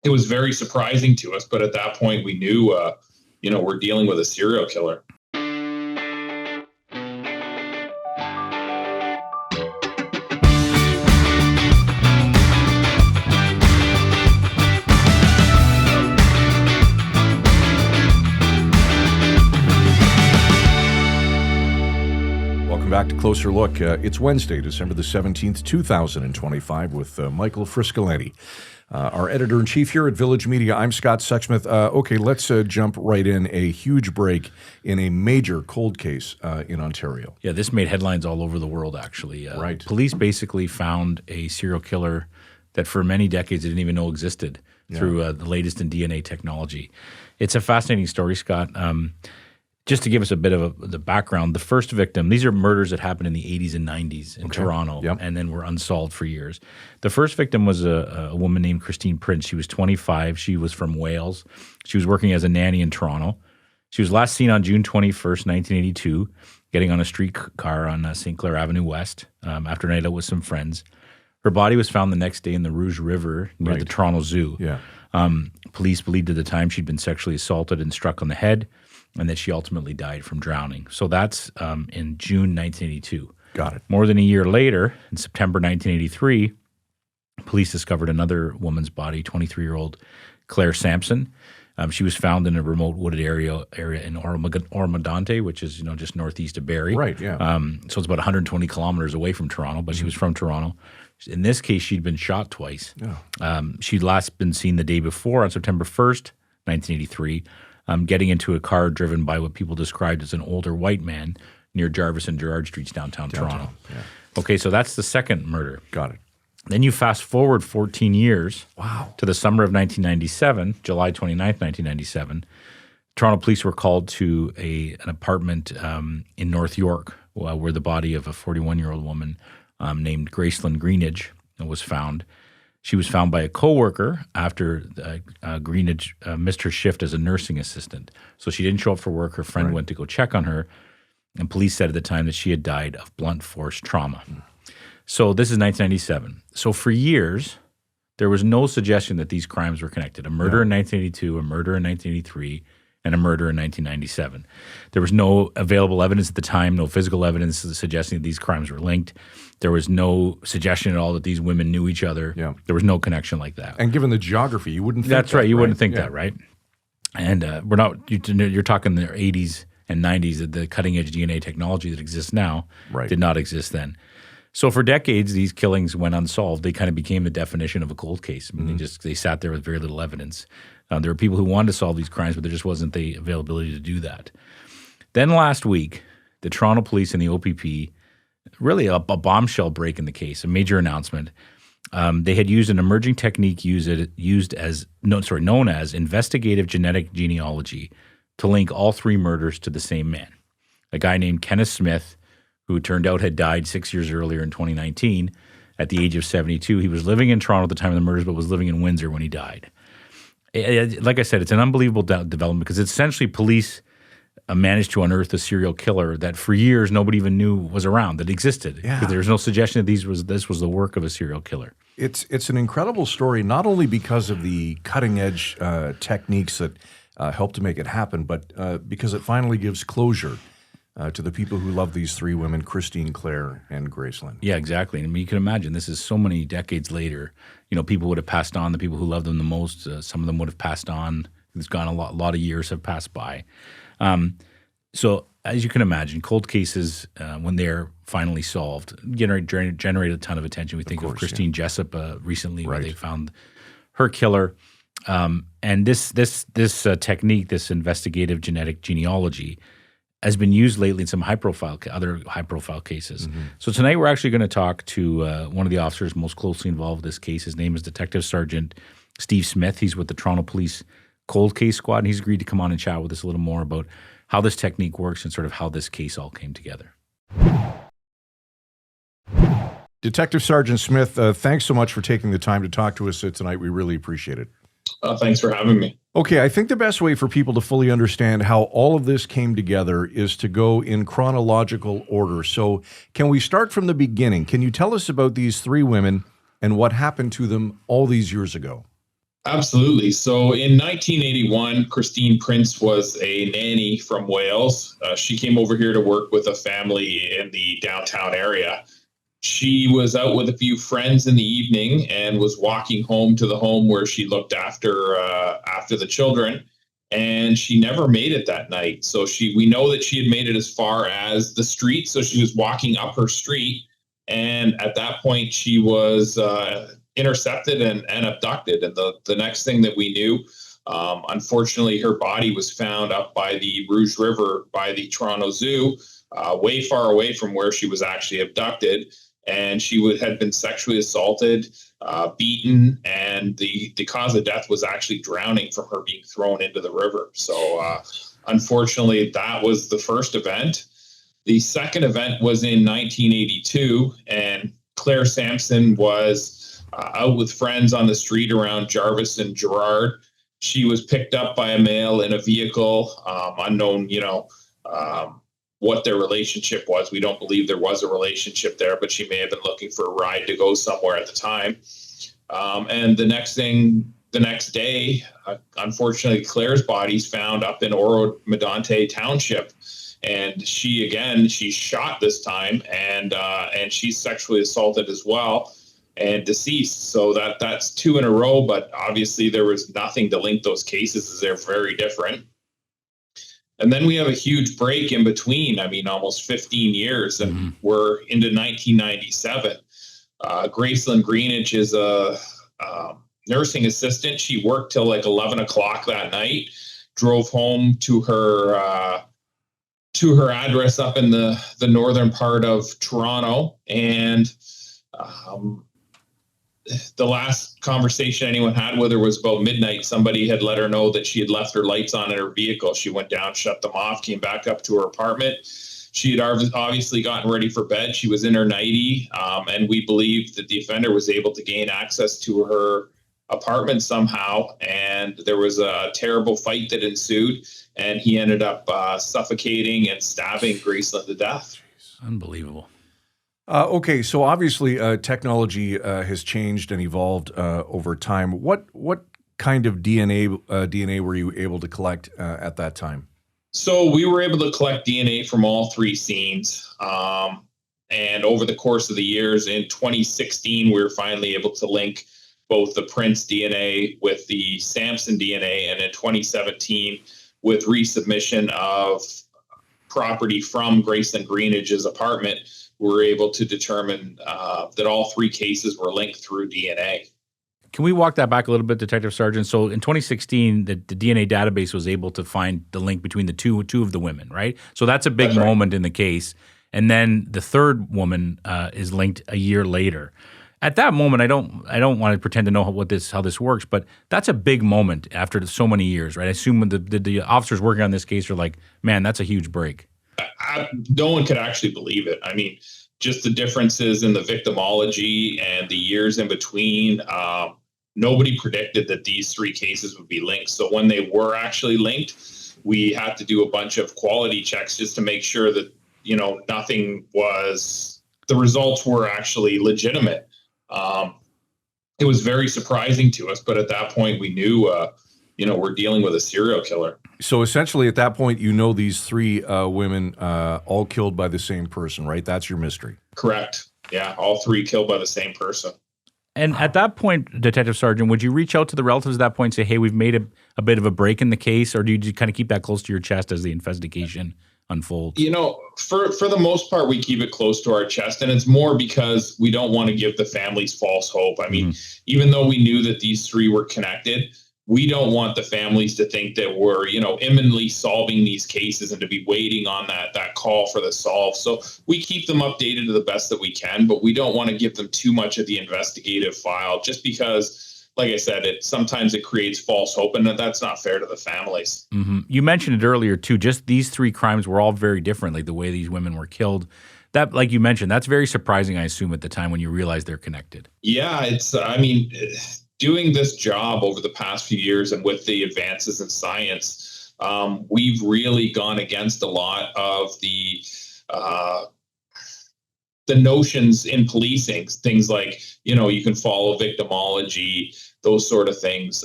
it was very surprising to us. But at that point, we knew, we're dealing with a serial killer. Back to Closer Look. It's Wednesday, December the 17th, 2025, with Michael Friscoletti, our editor-in-chief here at Village Media. I'm Scott Sexsmith. Okay, let's jump right in. A huge break in a major cold case in Ontario. Yeah, this made headlines all over the world, actually. Right. Police basically found a serial killer that for many decades they didn't even know existed through the latest in DNA technology. It's a fascinating story, Scott. Just to give us a bit of the background, the first victim, these are murders that happened in the 80s and 90s in Toronto and then were unsolved for years. The first victim was a woman named Christine Prince. She was 25. She was from Wales. She was working as a nanny in Toronto. She was last seen on June 21st, 1982, getting on a streetcar on St. Clair Avenue West after a night out with some friends. Her body was found the next day in the Rouge River near the Toronto Zoo. Yeah. Police believed at the time she'd been sexually assaulted and struck on the head, and that she ultimately died from drowning. So that's in June 1982. Got it. More than a year later, in September 1983, police discovered another woman's body, 23-year-old Claire Samson. She was found in a remote wooded area in Ormondante, which is just northeast of Barrie. Right, yeah. So it's about 120 kilometers away from Toronto, but she was from Toronto. In this case, she'd been shot twice. Yeah. She'd last been seen the day before on September 1st, 1983, getting into a car driven by what people described as an older white man near Jarvis and Gerrard Streets, downtown Toronto. Yeah. Okay, so that's the second murder. Got it. Then you fast forward 14 years Wow. to the summer of 1997, July 29th, 1997. Toronto police were called to an apartment in North York where the body of a 41-year-old woman named Gracelyn Greenidge was found. She was found by a coworker after Greenidge missed her shift as a nursing assistant. So she didn't show up for work. Her friend went to go check on her, and police said at the time that she had died of blunt force trauma. So this is 1997. So for years, there was no suggestion that these crimes were connected. A murder in 1982, a murder in 1983, and a murder in 1997. There was no available evidence at the time, no physical evidence suggesting that these crimes were linked. There was no suggestion at all that these women knew each other. Yeah. There was no connection like that. And given the geography, you wouldn't think That's right. You wouldn't think Yeah. that, right? And we're not. You're talking the 80s and 90s. The cutting edge DNA technology that exists now did not exist then. So for decades, these killings went unsolved. They kind of became the definition of a cold case. I mean, they sat there with very little evidence. There were people who wanted to solve these crimes, but there just wasn't the availability to do that. Then last week, the Toronto police and the OPP, really a bombshell break in the case, a major announcement. They had used an emerging technique known as investigative genetic genealogy to link all three murders to the same man, a guy named Kenneth Smith, who it turned out had died 6 years earlier in 2019 at the age of 72. He was living in Toronto at the time of the murders, but was living in Windsor when he died. Like I said, it's an unbelievable development because essentially police managed to unearth a serial killer that for years nobody even knew was around, that existed. Yeah. Because there was no suggestion that this was the work of a serial killer. It's an incredible story, not only because of the cutting-edge techniques that helped to make it happen, but because it finally gives closure to the people who love these three women, Christine, Claire, and Gracelyn. Yeah, exactly. I mean, you can imagine this is so many decades later. People would have passed on, the people who loved them the most. Some of them would have passed on. It's gone a lot of years have passed by. So as you can imagine, cold cases, when they're finally solved, generate a ton of attention. We think of Christine Jessup recently, where they found her killer. And this technique, this investigative genetic genealogy, has been used lately in some other high-profile cases. So tonight we're actually going to talk to one of the officers most closely involved with this case. His name is Detective Sergeant Steve Smith. He's with the Toronto Police Cold Case Squad, and he's agreed to come on and chat with us a little more about how this technique works and sort of how this case all came together. Detective Sergeant Smith, thanks so much for taking the time to talk to us tonight. We really appreciate it. Thanks for having me. Okay, I think the best way for people to fully understand how all of this came together is to go in chronological order. So can we start from the beginning? Can you tell us about these three women and what happened to them all these years ago? Absolutely. So in 1981, Christine Prince was a nanny from Wales. She came over here to work with a family in the downtown area. She was out with a few friends in the evening and was walking home to the home where she looked after the children. And she never made it that night. So we know that she had made it as far as the street. So she was walking up her street, and at that point she was intercepted and abducted. And the next thing that we knew, unfortunately, her body was found up by the Rouge River by the Toronto Zoo, way far away from where she was actually abducted. And had been sexually assaulted, beaten, and the cause of death was actually drowning from her being thrown into the river. So unfortunately, that was the first event. The second event was in 1982, and Claire Samson was out with friends on the street around Jarvis and Gerrard. She was picked up by a male in a vehicle, unknown, what their relationship was. We don't believe there was a relationship there, but she may have been looking for a ride to go somewhere at the time. And the next day, unfortunately, Claire's body's found up in Oro Medonte Township. And she's shot this time, and she's sexually assaulted as well and deceased. So that's two in a row, but obviously there was nothing to link those cases, as they're very different. And then we have a huge break in between. I mean, almost 15 years, and we're into 1997. Gracelyn Greenidge is a nursing assistant. She worked till like 11 o'clock that night, drove home to her address up in the northern part of Toronto. And the last conversation anyone had with her was about midnight. Somebody had let her know that she had left her lights on in her vehicle. She went down, shut them off, came back up to her apartment. She had obviously gotten ready for bed. She was in her nightie, and we believe that the offender was able to gain access to her apartment somehow. And there was a terrible fight that ensued, and he ended up suffocating and stabbing Gracelyn to death. Unbelievable. Okay, so obviously technology has changed and evolved over time. What kind of DNA were you able to collect at that time? So we were able to collect DNA from all three scenes. And over the course of the years, in 2016, we were finally able to link both the Prince DNA with the Samson DNA. And in 2017, with resubmission of property from Gracelyn Greenidge's apartment, we were able to determine that all three cases were linked through DNA. Can we walk that back a little bit, Detective Sergeant? So in 2016, the DNA database was able to find the link between the two of the women, right? So that's a big moment in the case. And then the third woman is linked a year later. At that moment, I don't want to pretend to know how this works, but that's a big moment after so many years, right? I assume when the officers working on this case are like, man, that's a huge break. No one could actually believe it. I mean, just the differences in the victimology and the years in between. Nobody predicted that these three cases would be linked. So when they were actually linked, we had to do a bunch of quality checks just to make sure that, the results were actually legitimate. It was very surprising to us, but at that point we knew, we're dealing with a serial killer. So essentially at that point, these three women all killed by the same person, right? That's your mystery. Correct. Yeah, all three killed by the same person. And at that point, Detective Sergeant, would you reach out to the relatives at that point and say, hey, we've made a bit of a break in the case, or do you kind of keep that close to your chest as the investigation unfolds? For the most part, we keep it close to our chest, and it's more because we don't want to give the families false hope. I mean, even though we knew that these three were connected, we don't want the families to think that we're, imminently solving these cases and to be waiting on that call for the solve. So we keep them updated to the best that we can, but we don't want to give them too much of the investigative file just because, like I said, sometimes it creates false hope, and that's not fair to the families. Mm-hmm. You mentioned it earlier too, just these three crimes were all very different, like the way these women were killed. That, like you mentioned, that's very surprising, I assume, at the time when you realize they're connected. Yeah, doing this job over the past few years and with the advances in science, we've really gone against a lot of the notions in policing. Things like, you can follow victimology, those sort of things.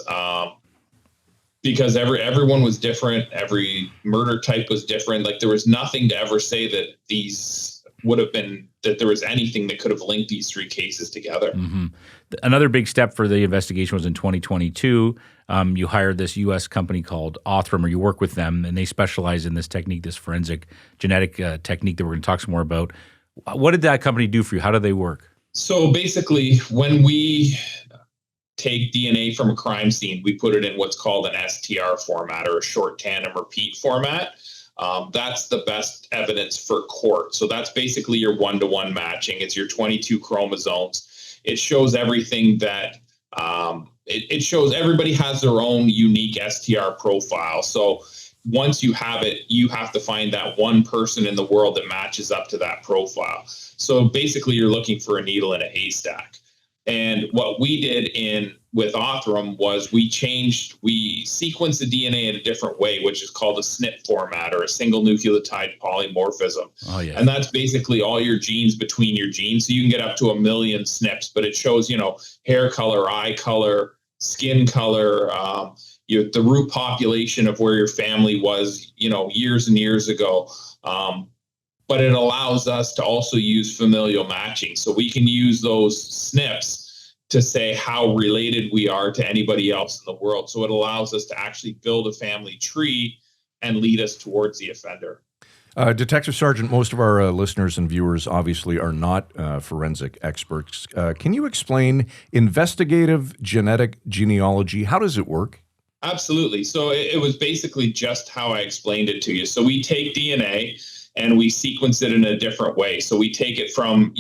Because everyone was different. Every murder type was different. Like there was nothing to ever say that these would have been, that there was anything that could have linked these three cases together. Mm-hmm. Another big step for the investigation was in 2022. You hired this U.S. company called Othram, or you work with them, and they specialize in this technique, this forensic genetic technique that we're going to talk some more about. What did that company do for you? How do they work? So basically, when we take DNA from a crime scene, we put it in what's called an STR format, or a short tandem repeat format. That's the best evidence for court. So that's basically your one-to-one matching. It's your 22 chromosomes. It shows everything that it shows everybody has their own unique STR profile. So once you have it, you have to find that one person in the world that matches up to that profile. So basically, you're looking for a needle in a haystack. And what we did with Othram was we sequenced the DNA in a different way, which is called a SNP format, or a single nucleotide polymorphism. Oh, yeah. And that's basically all your genes between your genes. So you can get up to 1 million SNPs, but it shows, hair color, eye color, skin color, the root population of where your family was, years and years ago. But it allows us to also use familial matching. So we can use those SNPs to say how related we are to anybody else in the world. So it allows us to actually build a family tree and lead us towards the offender. Detective Sergeant, most of our listeners and viewers obviously are not forensic experts. Can you explain investigative genetic genealogy? How does it work? Absolutely. So it was basically just how I explained it to you. So we take DNA and we sequence it in a different way. So we take it from,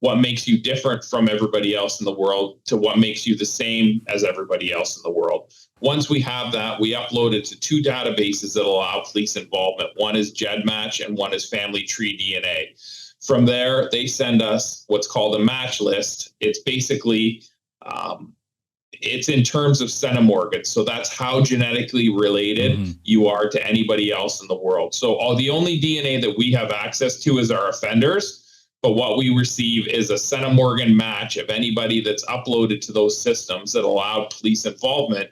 what makes you different from everybody else in the world to what makes you the same as everybody else in the world. Once we have that, we upload it to two databases that allow police involvement. One is GEDmatch and one is Family Tree DNA. From there, they send us what's called a match list. It's basically, it's in terms of centimorgans. So that's how genetically related you are to anybody else in the world. So the only DNA that we have access to is our offenders. But what we receive is a centimorgan match of anybody that's uploaded to those systems that allowed police involvement.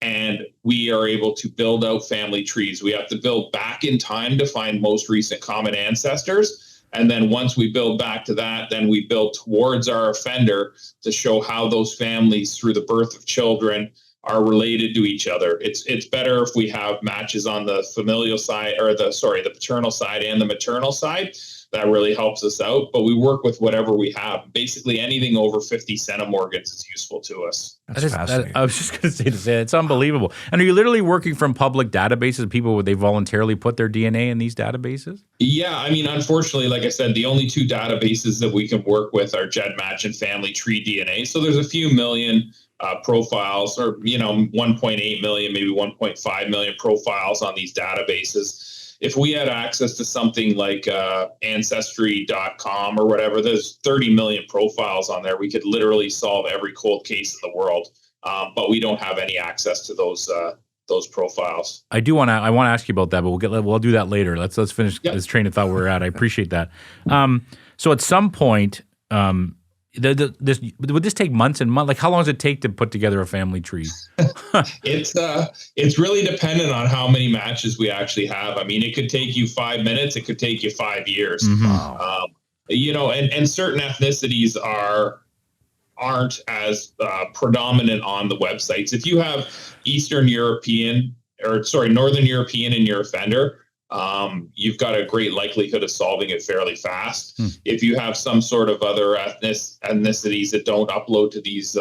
And we are able to build out family trees. We have to build back in time to find most recent common ancestors. And then once we build back to that, then we build towards our offender to show how those families, through the birth of children, are related to each other. It's better if we have matches on the familial side, or the paternal side and the maternal side. That really helps us out, but we work with whatever we have. Basically, anything over 50 centimorgans is useful to us. That's fascinating. I was just going to say, it's unbelievable. And are you literally working from public databases? People, would they voluntarily put their DNA in these databases? Yeah, I mean, unfortunately, like I said, the only two databases that we can work with are GEDmatch and Family Tree DNA. So there's a few million profiles, or 1.8 million, maybe 1.5 million profiles on these databases. If we had access to something like Ancestry.com or whatever, there's 30 million profiles on there. We could literally solve every cold case in the world, but we don't have any access to those profiles. I want to ask you about that, but we'll do that later. Let's finish this train of thought we're at. I appreciate that. So at some point, would this take months and months? Like, how long does it take to put together a family tree? It's really dependent on how many matches we actually have. I mean, it could take you 5 minutes. It could take you 5 years. Wow. And certain ethnicities aren't as predominant on the websites. If you have Northern European in your offender, you've got a great likelihood of solving it fairly fast. If you have some sort of other ethnicities that don't upload to these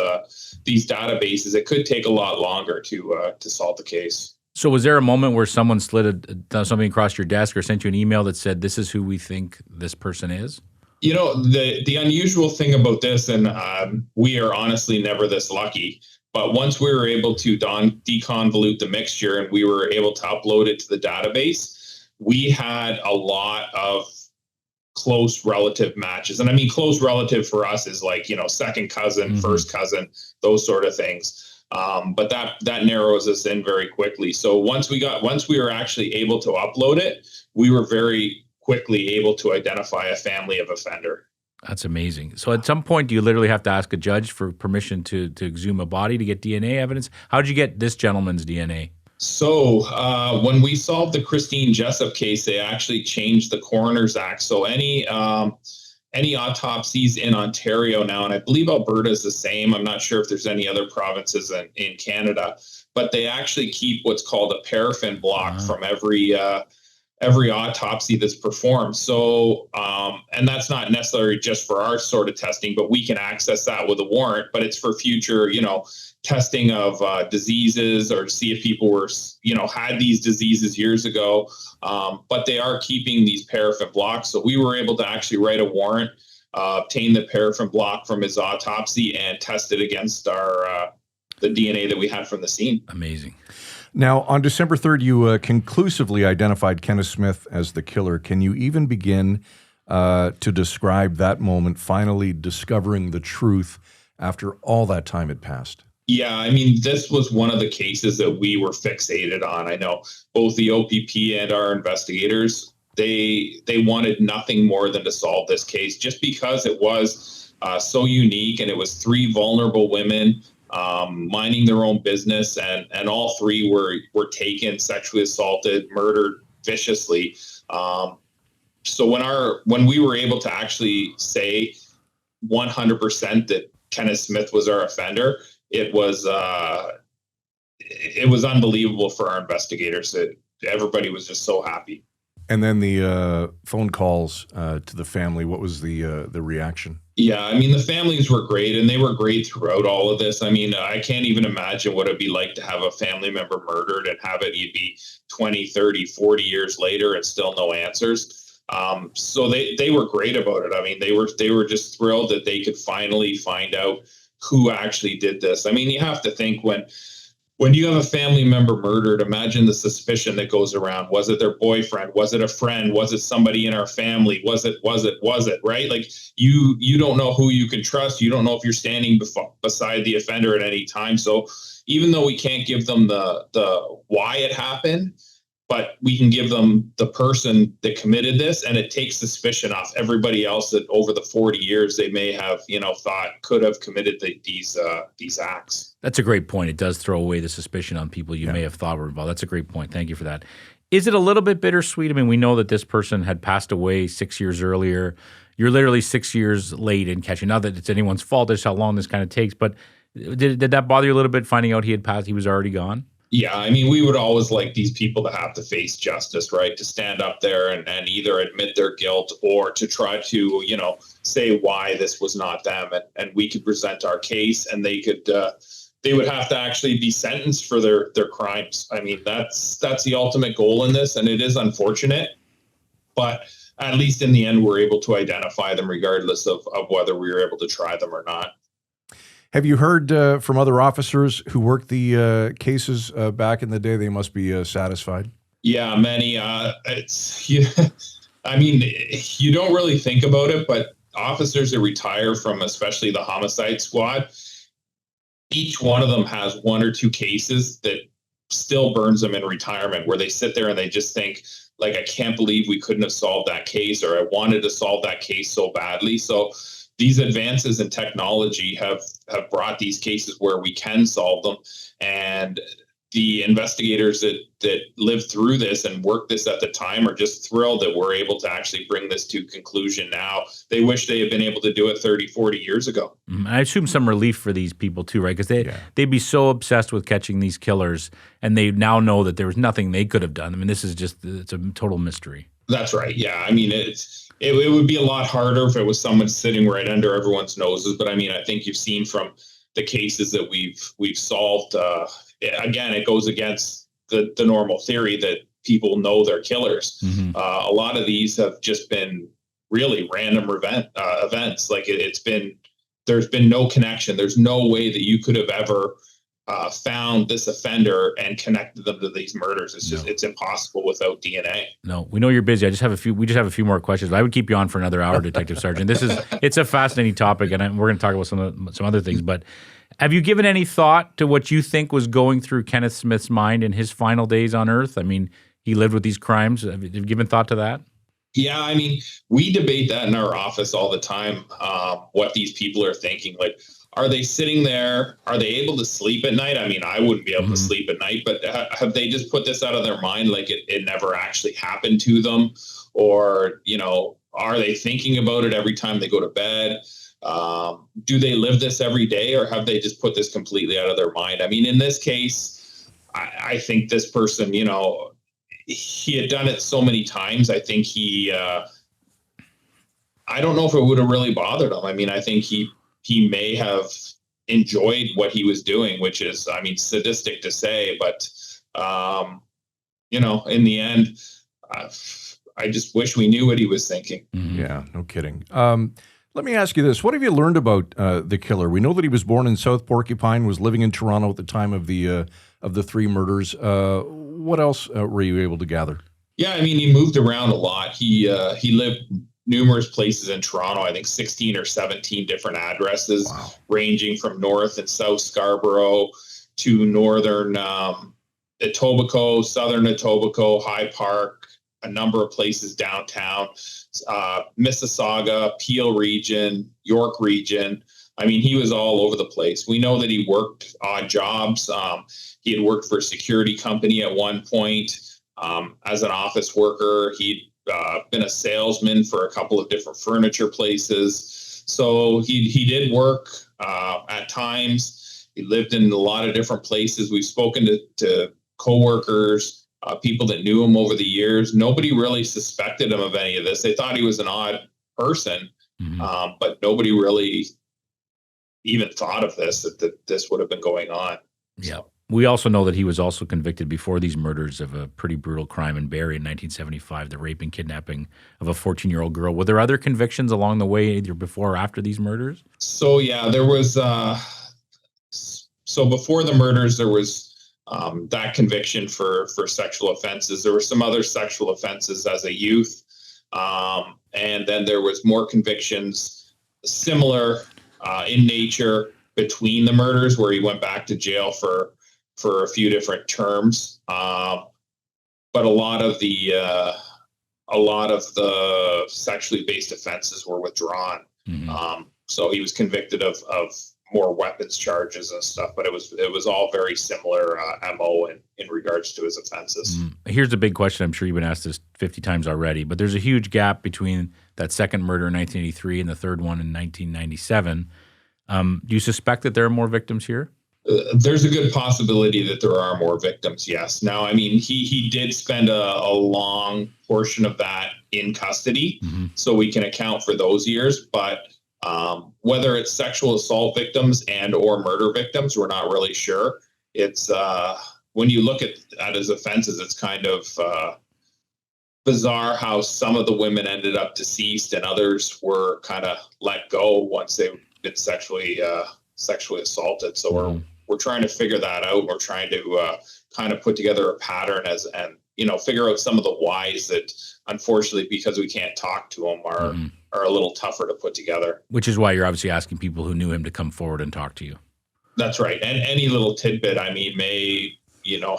databases, it could take a lot longer to solve the case. So was there a moment where someone slid something across your desk or sent you an email that said, "This is who we think this person is"? The unusual thing about this, and we are honestly never this lucky, but once we were able to deconvolute the mixture and we were able to upload it to the database, we had a lot of close relative matches. And I mean, close relative for us is like, second cousin, first cousin, those sort of things. But that narrows us in very quickly. So once we were actually able to upload it, we were very quickly able to identify a family of offender. That's amazing. So at some point, do you literally have to ask a judge for permission to exhume a body to get DNA evidence? How did you get this gentleman's DNA? So when we solved the Christine Jessup case, they actually changed the Coroner's Act. So any autopsies in Ontario now, and I believe Alberta is the same. I'm not sure if there's any other provinces in Canada, but they actually keep what's called a paraffin block from every autopsy that's performed. So, and that's not necessarily just for our sort of testing, but we can access that with a warrant, but it's for future, testing of diseases, or see if people were, had these diseases years ago. But they are keeping these paraffin blocks. So we were able to actually write a warrant, obtain the paraffin block from his autopsy, and test it against the DNA that we had from the scene. Amazing. Now, on December 3rd, you conclusively identified Kenneth Smith as the killer. Can you even begin to describe that moment, finally discovering the truth after all that time had passed? Yeah, I mean, this was one of the cases that we were fixated on. I know both the OPP and our investigators, they wanted nothing more than to solve this case, just because it was so unique, and it was three vulnerable women minding their own business, and all three were taken, sexually assaulted, murdered viciously. So when we were able to actually say 100% that Kenneth Smith was our offender, it was unbelievable for our investigators. Everybody was just so happy. And then the phone calls to the family. What was the reaction? Yeah, I mean, the families were great, and they were great throughout all of this. I mean, I can't even imagine what it'd be like to have a family member murdered and have it be 20, 30, 40 years later and still no answers. So they were great about it. I mean, they were just thrilled that they could finally find out who actually did this. I mean, you have to think, when you have a family member murdered, imagine the suspicion that goes around. Was it their boyfriend? Was it a friend? Was it somebody in our family? Was it, right? Like, you don't know who you can trust. You don't know if you're standing beside the offender at any time. So even though we can't give them the why it happened, but we can give them the person that committed this, and it takes suspicion off everybody else that over the 40 years they may have, thought could have committed these acts. That's a great point. It does throw away the suspicion on people you may have thought were involved. That's a great point. Thank you for that. Is it a little bit bittersweet? I mean, we know that this person had passed away 6 years earlier. You're literally 6 years late in catching. Not that it's anyone's fault. That's how long this kind of takes. But did that bother you a little bit, finding out he had passed? He was already gone? Yeah, I mean, we would always like these people to have to face justice, right? To stand up there and either admit their guilt, or to try to, say why this was not them. And we could present our case, and they would have to actually be sentenced for their crimes. I mean, that's the ultimate goal in this, and it is unfortunate. But at least in the end, we're able to identify them regardless of whether we were able to try them or not. Have you heard from other officers who worked the cases back in the day? They must be satisfied. Yeah, many. I mean, you don't really think about it, but officers that retire from especially the homicide squad, each one of them has one or two cases that still burns them in retirement, where they sit there and they just think, like, I can't believe we couldn't have solved that case, or I wanted to solve that case so badly. So these advances in technology have brought these cases where we can solve them. And the investigators that lived through this and worked this at the time are just thrilled that we're able to actually bring this to conclusion now. They wish they had been able to do it 30, 40 years ago. I assume some relief for these people too, right? Because they'd be so obsessed with catching these killers, and they now know that there was nothing they could have done. I mean, this is it's a total mystery. That's right. Yeah. I mean, it would be a lot harder if it was someone sitting right under everyone's noses. But I mean, I think you've seen from the cases that we've solved, again, it goes against the normal theory that people know they're killers. Mm-hmm. A lot of these have just been really random events. Like there's been no connection. There's no way that you could have ever found this offender and connected them to these murders. It's just it's impossible without DNA. No, we know you're busy. We just have a few more questions. But I would keep you on for another hour, Detective Sergeant. It's a fascinating topic, and we're going to talk about some other things. But have you given any thought to what you think was going through Kenneth Smith's mind in his final days on Earth? I mean, he lived with these crimes. Have you given thought to that? Yeah, I mean, we debate that in our office all the time. What these people are thinking, like, are they sitting there? Are they able to sleep at night? I mean, I wouldn't be able to sleep at night, but have they just put this out of their mind, like it never actually happened to them? Or, are they thinking about it every time they go to bed? Do they live this every day, or have they just put this completely out of their mind? I mean, in this case, I think this person, he had done it so many times. I think I don't know if it would have really bothered him. I mean, I think he may have enjoyed what he was doing, which is, I mean, sadistic to say, but, in the end, I just wish we knew what he was thinking. Yeah, no kidding. Let me ask you this. What have you learned about the killer? We know that he was born in South Porcupine, was living in Toronto at the time of the three murders. What else were you able to gather? Yeah, I mean, he moved around a lot. He lived numerous places in Toronto, I think 16 or 17 different addresses, wow, ranging from North and South Scarborough to northern Etobicoke, southern Etobicoke, High Park, a number of places downtown, Mississauga, Peel region, York region. I mean, he was all over the place. We know that he worked odd jobs. He had worked for a security company at one point as an office worker. He'd been a salesman for a couple of different furniture places. So he did work at times. He lived in a lot of different places. We've spoken to coworkers, people that knew him over the years. Nobody really suspected him of any of this. They thought he was an odd person, but nobody really even thought of this, that this would have been going on. Yeah. We also know that he was also convicted before these murders of a pretty brutal crime in Barrie in 1975, the rape and kidnapping of a 14-year-old girl. Were there other convictions along the way, either before or after these murders? So, yeah, there was so before the murders, there was that conviction for sexual offenses. There were some other sexual offenses as a youth. And then there was more convictions similar in nature between the murders, where he went back to jail for a few different terms. But a lot of the sexually based offenses were withdrawn. So he was convicted of more weapons charges and stuff, but it was all very similar MO in regards to his offenses. Here's a big question. I'm sure you've been asked this 50 times already, but there's a huge gap between that second murder in 1983 and the third one in 1997. Do you suspect that there are more victims here? There's a good possibility that there are more victims, yes. Now, I mean, he did spend a long portion of that in custody, so we can account for those years. But whether it's sexual assault victims and or murder victims, we're not really sure. It's when you look at his offenses, it's kind of bizarre how some of the women ended up deceased and others were kind of let go once they've been sexually assaulted. So we're trying to figure that out. We're trying to kind of put together a pattern and figure out some of the whys that, unfortunately, because we can't talk to them, are a little tougher to put together. Which is why you're obviously asking people who knew him to come forward and talk to you. That's right. And any little tidbit, I mean, may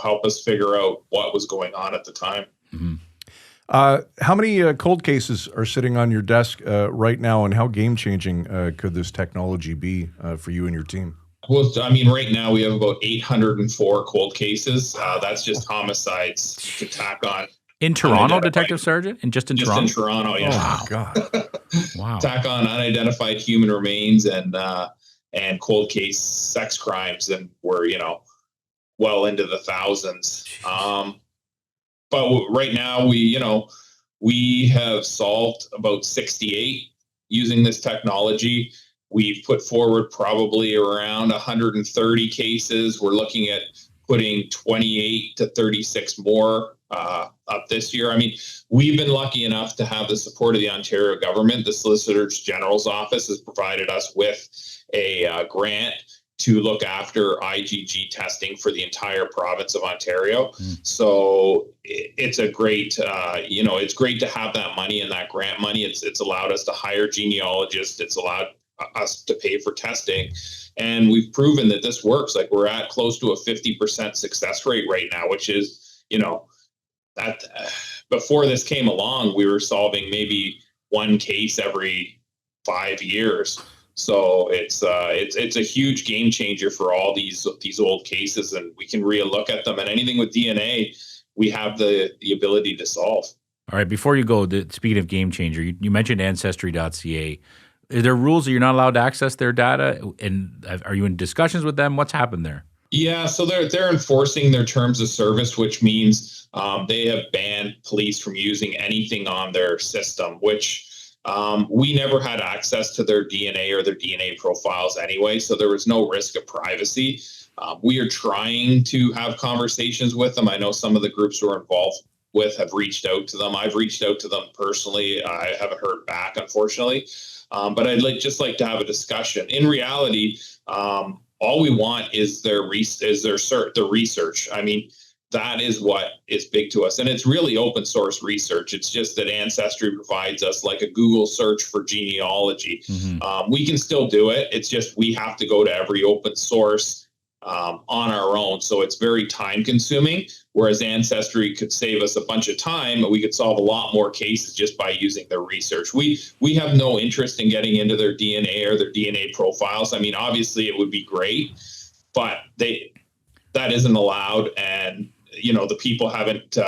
help us figure out what was going on at the time. How many cold cases are sitting on your desk right now, and how game-changing could this technology be for you and your team? Well, I mean, right now we have about 804 cold cases. That's just homicides to tack on. In Toronto, Detective Sergeant? Just in Toronto? Just in Toronto, yeah. Oh, God. Wow. Tack on unidentified human remains and cold case sex crimes, and we're, well into the thousands. But right now we have solved about 68 using this technology. We've put forward probably around 130 cases. We're looking at putting 28 to 36 more up this year. I mean, we've been lucky enough to have the support of the Ontario government. The Solicitor General's office has provided us with a grant to look after IgG testing for the entire province of Ontario. So it's a great, it's great to have that money and that grant money. It's allowed us to hire genealogists. It's allowed us to pay for testing. And we've proven that this works. Like, we're at close to a 50% success rate right now, which is, that before this came along, we were solving maybe one case every 5 years. So it's a huge game changer for all these old cases, and we can relook at them. And anything with DNA, we have the ability to solve. All right. Before you go, speaking of game changer, you mentioned Ancestry.ca. Are there rules that you're not allowed to access their data? And are you in discussions with them? What's happened there? Yeah, so they're enforcing their terms of service, which means they have banned police from using anything on their system, which we never had access to their DNA or their DNA profiles anyway, so there was no risk of privacy. We are trying to have conversations with them. I know some of the groups we're involved with have reached out to them. I've reached out to them personally. I haven't heard back, unfortunately, but I'd just like to have a discussion. In reality, all we want is their research. I mean, that is what is big to us. And it's really open source research. It's just that Ancestry provides us like a Google search for genealogy. Mm-hmm. We can still do it. It's just we have to go to every open source on our own. So it's very time consuming, whereas Ancestry could save us a bunch of time. We could solve a lot more cases just by using their research. We have no interest in getting into their DNA or their DNA profiles. I mean, obviously it would be great, but that isn't allowed. And the people haven't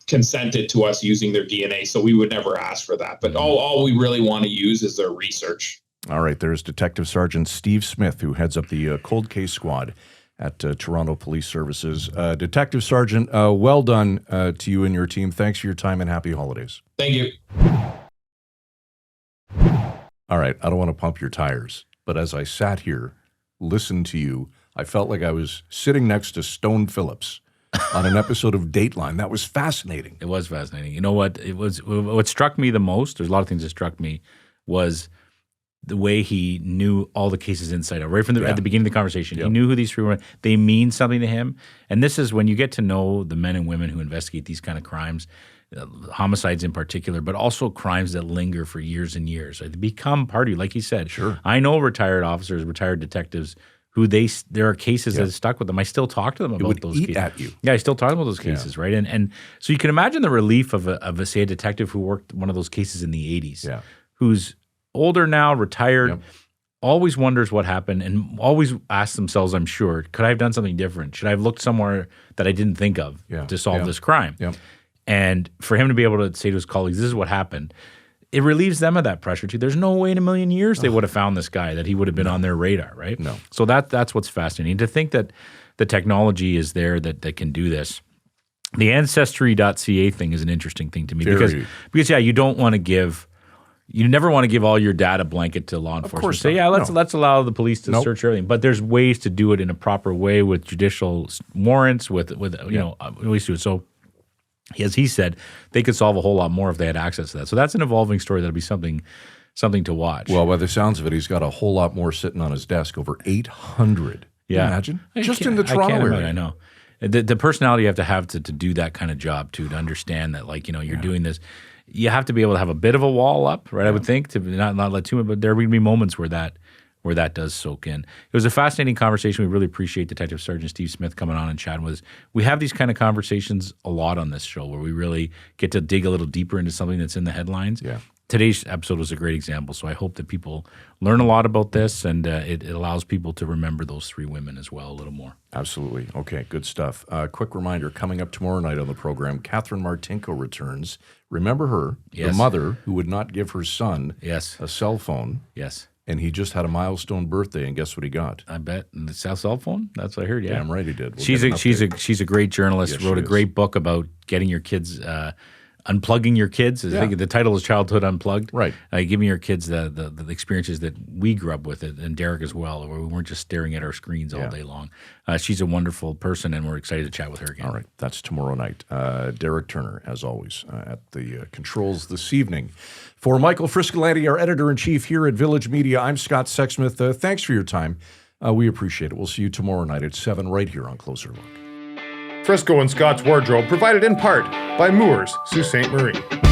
consented to us using their DNA, so we would never ask for that. But all we really want to use is their research. All right, there's Detective Sergeant Steve Smith, who heads up the Cold Case Squad at Toronto Police Services. Detective Sergeant, well done to you and your team. Thanks for your time and happy holidays. Thank you. All right, I don't want to pump your tires, but as I sat here, listened to you, I felt like I was sitting next to Stone Phillips on an episode of Dateline. That was fascinating. It was fascinating. You know what? What struck me the most, there's a lot of things that struck me, was the way he knew all the cases inside out. Right from at the beginning of the conversation, he knew who these three were. They mean something to him. And this is when you get to know the men and women who investigate these kind of crimes, homicides in particular, but also crimes that linger for years and years. They become part of you, like he said. Sure. I know retired officers, retired detectives who there are cases that stuck with them. I still talk to them about those cases. At you. Yeah, I still talk about those cases, right? And so you can imagine the relief of say a detective who worked one of those cases in the 80s, who's older now, retired, always wonders what happened and always asks themselves, I'm sure, could I have done something different? Should I have looked somewhere that I didn't think of to solve this crime? Yeah. And for him to be able to say to his colleagues, this is what happened, it relieves them of that pressure too. There's no way in a million years they would have found this guy, that he would have been on their radar, right? No. So that's what's fascinating. To think that the technology is there that can do this. The Ancestry.ca thing is an interesting thing to me because you don't want to give – you never want to give all your data blanket to law enforcement. Of course say, let's allow the police to search everything. But there's ways to do it in a proper way with judicial warrants, ways to do it. So as he said, they could solve a whole lot more if they had access to that. So that's an evolving story. That'll be something to watch. Well, by the sounds of it, he's got a whole lot more sitting on his desk, over 800. Yeah. Can you imagine? Just in the Toronto area. I know. The personality you have to do that kind of job too, to understand that you're doing this. You have to be able to have a bit of a wall up, right? I would think, to not let too much, but there will be moments where that does soak in. It was a fascinating conversation. We really appreciate Detective Sergeant Steve Smith coming on and chatting with us. We have these kind of conversations a lot on this show where we really get to dig a little deeper into something that's in the headlines. Yeah. Today's episode was a great example, so I hope that people learn a lot about this and it allows people to remember those three women as well a little more. Absolutely. Okay, good stuff. Quick reminder, coming up tomorrow night on the program, Catherine Martinko returns. Remember her, the mother who would not give her son a cell phone. Yes. And he just had a milestone birthday, and guess what he got? I bet the cell phone. That's what I heard. Yeah, damn right he did. She's a great journalist. Wrote a great book about getting your kids, unplugging your kids. I think the title is Childhood Unplugged. Right. Giving your kids the experiences that we grew up with, and Derek as well, where we weren't just staring at our screens all day long. She's a wonderful person, and we're excited to chat with her again. All right, that's tomorrow night. Derek Turner, as always, at the controls this evening. For Michael Friscolanti, our editor-in-chief here at Village Media, I'm Scott Sexsmith. Thanks for your time. We appreciate it. We'll see you tomorrow night at 7 right here on Closer Look. Frisco and Scott's Wardrobe provided in part by Moores, Sault Ste. Marie.